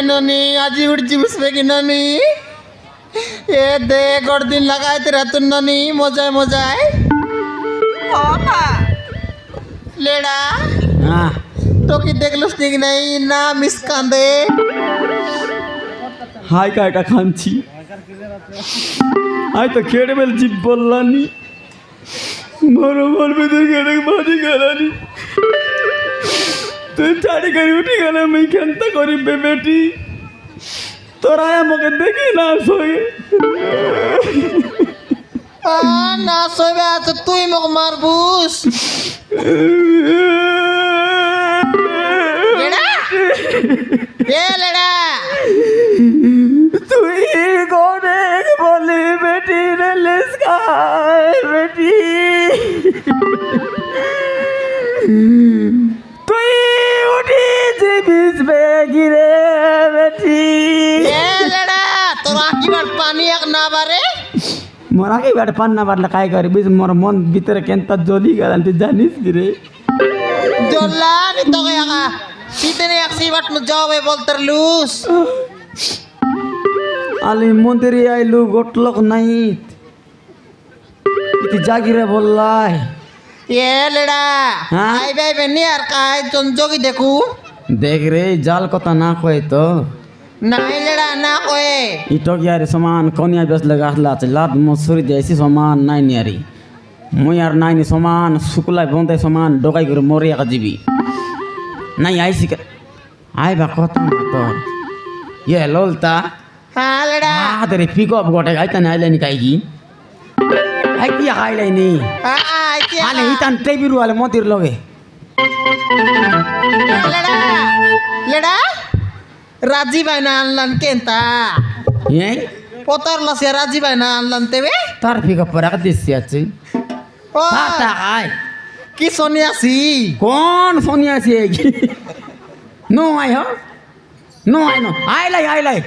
ननी आज उड़ची उसमें की ननी ये दे गोड़ दिन लगाए तेरा तुम ननी मजा मजाए लेड़ा तो कि देख लो स्टिक नहीं ना मिस कांदे हाय काटा खांची हाय तो खेड़े में जिप बोललानी मारो मार में तो खेड़े बाजी करानी तू चाड़ी करी उठी गला मैं खेलता करी बेटी तो राया मगे देखी ना सोए ना सोए तो तू ही मग मारबूस लेड़ा ये लेड़ा तू ही कौन है बोली बेटी ने लिस्का बेटी तू ही उठी जी बीच में गिरे बेटी ये लेड़ा तो राखी बार पानी एक ना बारे मोरा के बैठ पान ना बार काय करी बीच मोर मन भीतर केंता जोली गला तू जानिस गिरे जोला नहीं तो गया का सीधे ने एक सी बात में जाओ बोलतर लूस आली मंदिरी आइलू गोटलक नहीं इति जागिरे बोललाई ये लेड़ा हाँ? आई भाई बहनी यार का है तुम जोगी देखू देख रे जाल कता ना कोई तो नहीं लेड़ा ना कोई इटक यार सामान कोनिया बेस लगा हला लात मसूरी जैसी सामान नहीं नियारी मु यार नहीं सामान सुकुला बनते सामान डोकाई कर मोरिया का जीवी नहीं आई सिक आई बा कता ना तो ये लोलता हाँ लेड़ा तेरे पिकअप गोटे आई तने आइले निकाई आई की आइले नी हाँ क्या आले हितन टेबिरु वाले मोतिर लगे लेड़ा लेड़ा राजी भाई ना अनलन केंता ये पोतर लसे राजी भाई ना अनलन तेवे तार पिकअप पर आके दिसिया ची ओ ताता आई की सोनियासी कौन सोनिया सी नो आई हो नो आई नो आई लाई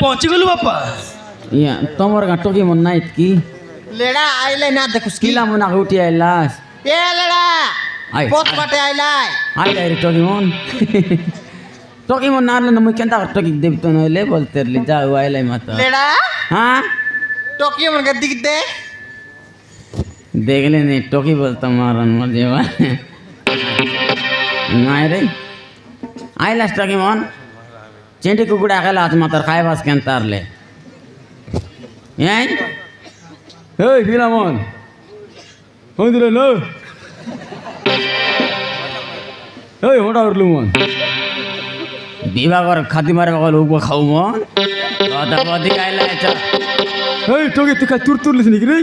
पहुंची गलु बापा या तमर का टोकी मन नाइट की लेड़ा आइले ना देखुस की किला मना उठी आइलास ये लेड़ा आई पोत बटे आइले आइले रे टोकी मन नारले न म केंता टोकी देव तो नले बोलते ले जाओ आइले मत लेड़ा हां टोकियो मन का दिख दे देख ले ने टोकी बोलता मारन मर जेवा नाइ रे आइलास टोकी मन चेंटी कुकुड़ा खेला आज मातर खाए बास के अंतर ले याई हे फिलामन हो दिले लो हे होड़ा उरलु मन विवाह कर खाती मारे बगल उब खाऊ मन दादा बदी आइला छ हे टोके तू का तुर तुर लिसनी रे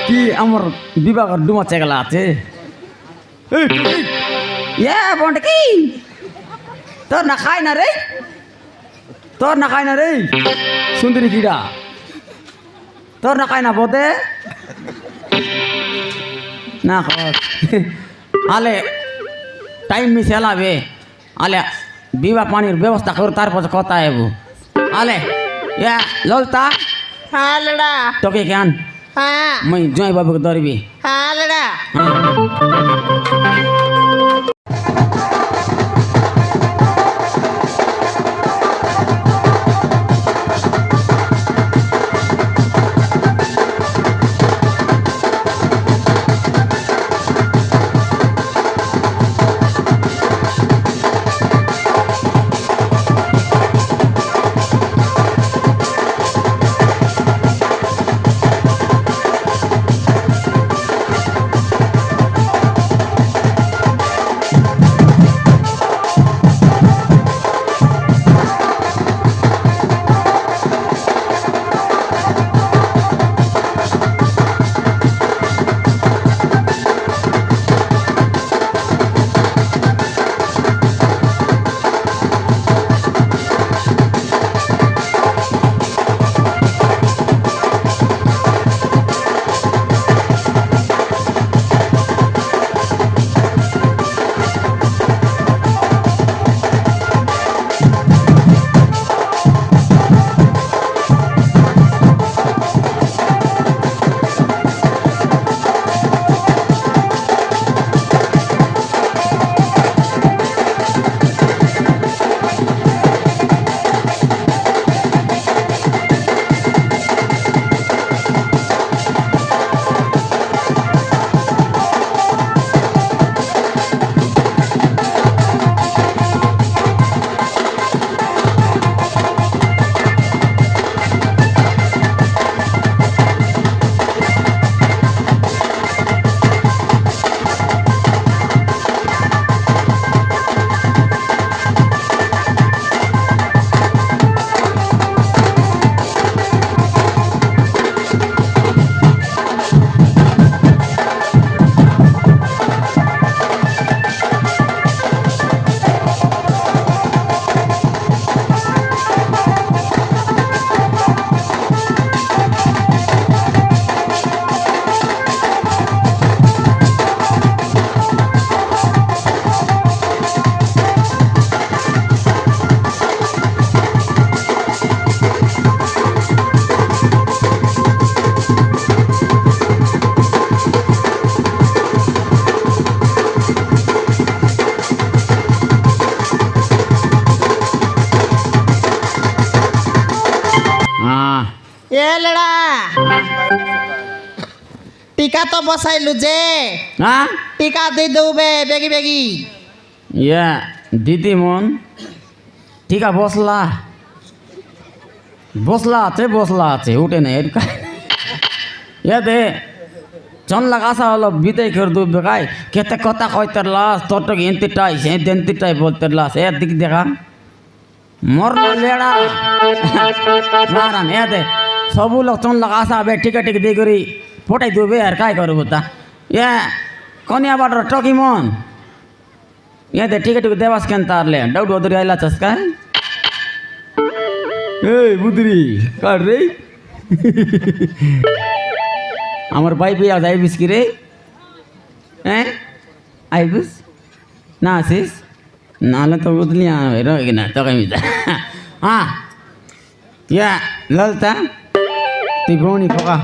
कि हमर विवाह कर डुमा चेगला आछे हे टोके या बंडकी तोर ना खाए ना रे सुंदरी कीड़ा तोर ना खाए ना बोते ना खाओ आले टाइम में सेला बे आले बीवा पानी व्यवस्था कर तार पर कहता है वो आले या लोलता हाँ लड़ा तो के क्या हाँ मैं जोई बाबू को दौरी भी हाँ लड़ा हाँ হ্যাঁ এ লেড়া টিকা তো বসাইলু যে হ্যাঁ টিকা দিয়ে দেবে বেগি বেগি ইয়া দিদি মন ঠিক আছে বসলা আছে উঠে নেই ইয়াতে চন লাগাসা হলো বিদায় করে দুবে কাই কেতে কথা কইতে লাস তোর তো এন্তিটাই সে দেন্তিটাই বলতে লাস এর দিক দেখা মরলো লেড়া মারান ইয়াতে সবু লোক চন লাগাসা বে টিকা টিক দিয়ে করি ফোটাই দুবে আর কাই করবো তা ইয়া কনিয়া বাটর টকি মন ইয়াতে টিকা টিক দেবাস কেন তারলে ডাউট ওদরি আইলা চসকা এই বুদরি কার রে আমার ভাই পেয়ে যাইবিস কি রে হ্যাঁ আইবিস না আসিস নাহলে তো বুঝলি না তোকে মিতা হ্যাঁ ইয়া ললতা তুই বউনি খোকা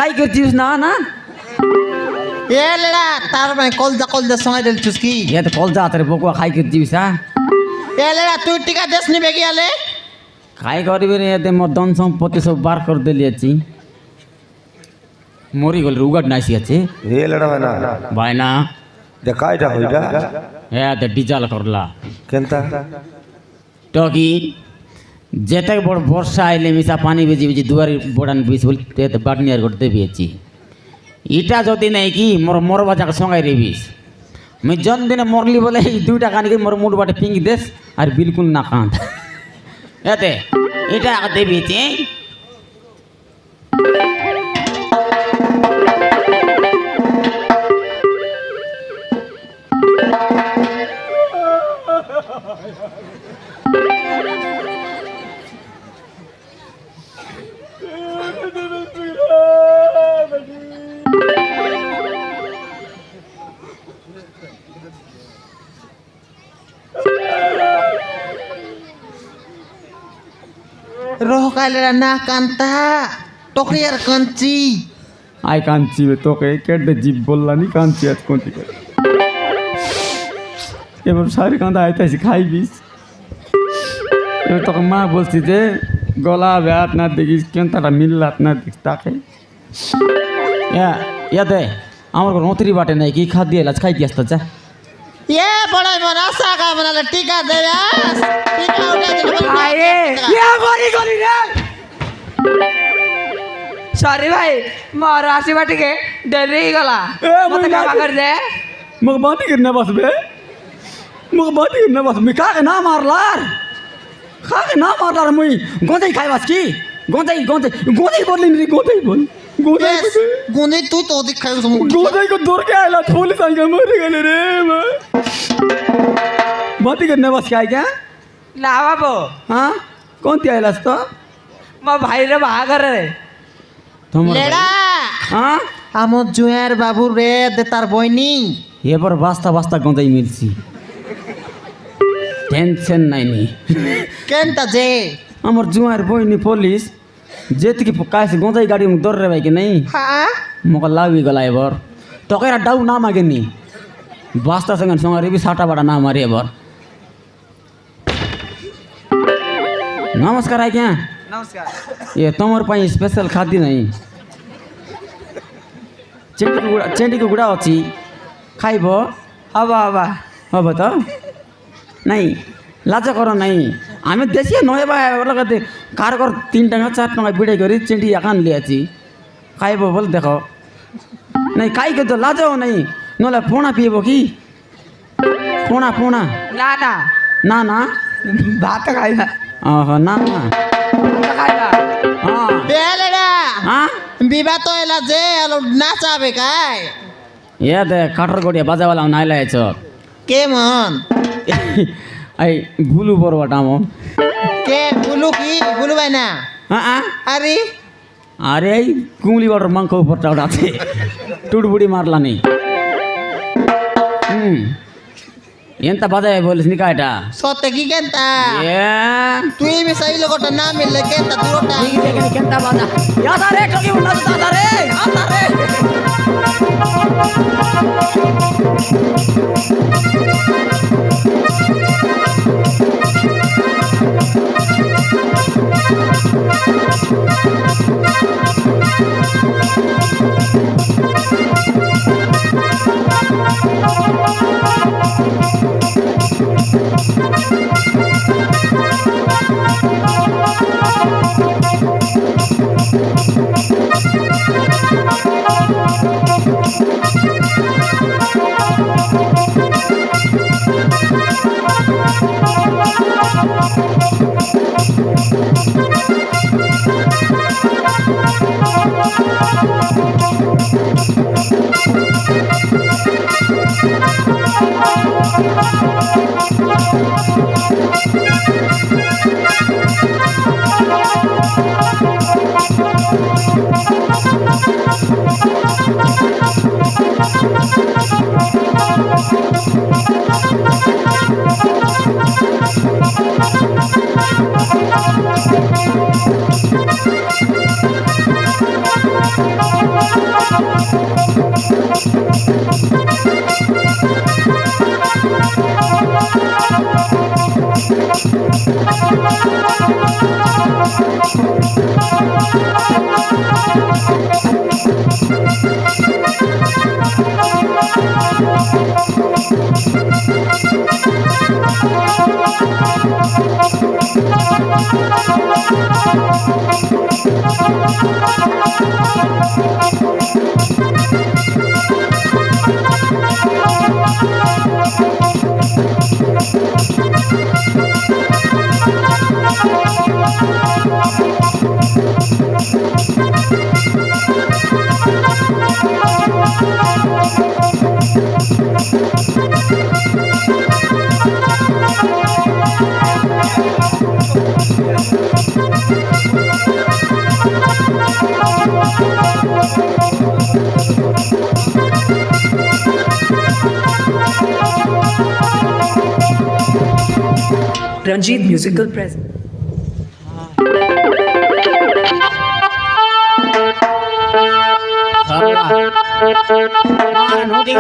কাই করছিস না না এ লেড়া তার মানে কলজা সঙ্গে দিল চুসকি ইয়ে তো কলজা তোর বকুয়া খাই করছিস হ্যাঁ এ লেড়া তুই টিকা দেশ নি বেগি আলে খাই করবি রে এতে মোর ধন সম্পত্তি সব বার করে দিলিয়েছি মরি গেল উগাট নাইসি আছে এ লড়া হয় না ভাই না দেখা এটা হইডা হ্যাঁ তো ডিজাল করলা কেনতা টকি যেতে বড় বর্ষা আইলে মিশা পানি বেজি বেজি দুয়ারি বড়ান বিষ বলতে বাটনি আর করতে পেয়েছি ইটা যদি নাই কি মোর মরবা যাকে সঙ্গাই রেবিস মুই জন্মদিনে মরলি বলে এই 2 টাকা নাকি মোর মুড বাটে পিঙ্কি দেশ আর বিলকুল না কাঁদ এতে এটা দেবিয়েছি রহ কাইলেরা না কান্তা টকরি আর কাঞ্চি আই কাঁদছি তোকে কেটে জীব বললানি কাঁদছি আজ কোনটি করে এবার সারি কাঁদা আইতাছি খাইবিস এবার তোকে মা বলছি যে গলা ব্যাট না দেখিস কেন তারা মিল্লাত না দেখিস তাকে ইয়াতে আমার কোনো নতরি বাটে নাই কি খাদ দিয়ে এলাচ খাইতে আসতে চা এ বড়াই মন আশা কা মনালে টিকা দেবে টিকা উঠে আরে গরি গরি রে সরি ভাই মোর আসিবা টিকে দেরি হয়ে গলা মতে কামা কর দে मुझे बात ही करना बस बे मुझे बात ही करना बस मैं खा के ना मारलार खा के ना मारलार मुई गोंदे खाई बस की गोंदे गोंदे गोंदे बोल नहीं गोंदे बोल गोंदे গুনে তুই তো ওদিক খাই गोंदे को दूर के आला पुलिस आई मर गए रे मैं बात ही करना बस क्या क्या না বাবু हाँ कौन ती आइलास तो মো ভাইরে বাহাঘর রে তোমার লেড়া हाँ আমার জুয়ার বাবু রে দে তার বইনি এবার বাস্তা বাস্তা গন্ধাই মিলছি টেনশন নাই নি কেনটা যে আমার জুয়ার বইনি পুলিশ যে থেকে কাছে গন্ধাই গাড়ি দৌড় রে ভাই কি নাই হ্যাঁ মোক লাভি গলা এবার তোকে আর ডাউ না মাগেনি বাস্তা সঙ্গে সঙ্গে রিবি সাটা বাটা না মারি এবার নমস্কার আজ্ঞা নমস্কার ये तुमर पाई स्पेशल खाद्य नहीं चेंटी को गुड़ा अच्छी खाइब হবা হবা हब तो नहीं लाजा करो नहीं आम देशी नए बाते कार कर 3 टाँगा 4 टाँगा बिड़ाई कर चेंटी एकान लियाची खाइब बोल देखो नहीं खाई के तो लाजाओ नहीं नले पोना पीब कि पोना पोना না না ना ना ভাত খাইবা ना ना ভাত খাইবা हाँ বেলেডা हाँ বিবাহ তো এলা যে এলো নাচাবে কাই ये दे काटर गोड़िया बाजा वाला नाई लाए छ কেমন आई भूलू बरवा टामो কে বুলু কি বুলু ভাই না हाँ हाँ আরে अरे आई कुंगली वाटर मंख ऊपर टाउडा थे टूटबुड़ी मारला नहीं ಎಂತ ಬಾಜಾಯ ಬೋಲಿಸ್ ನಿಕಾಟ সত্যি কি কেনতা ಏ তুই মিসাই লগটা না মিললে কেনতা তুইটা ಈಗ দেখে ಕೆಂತ ಬಾಜಾ ಯಾದಾರೆ ಟೋಗಿ ಉಣ್ಣದು ತಾದಾರೆ ಆತಾರೆ Ranjit Musical Present. नोटी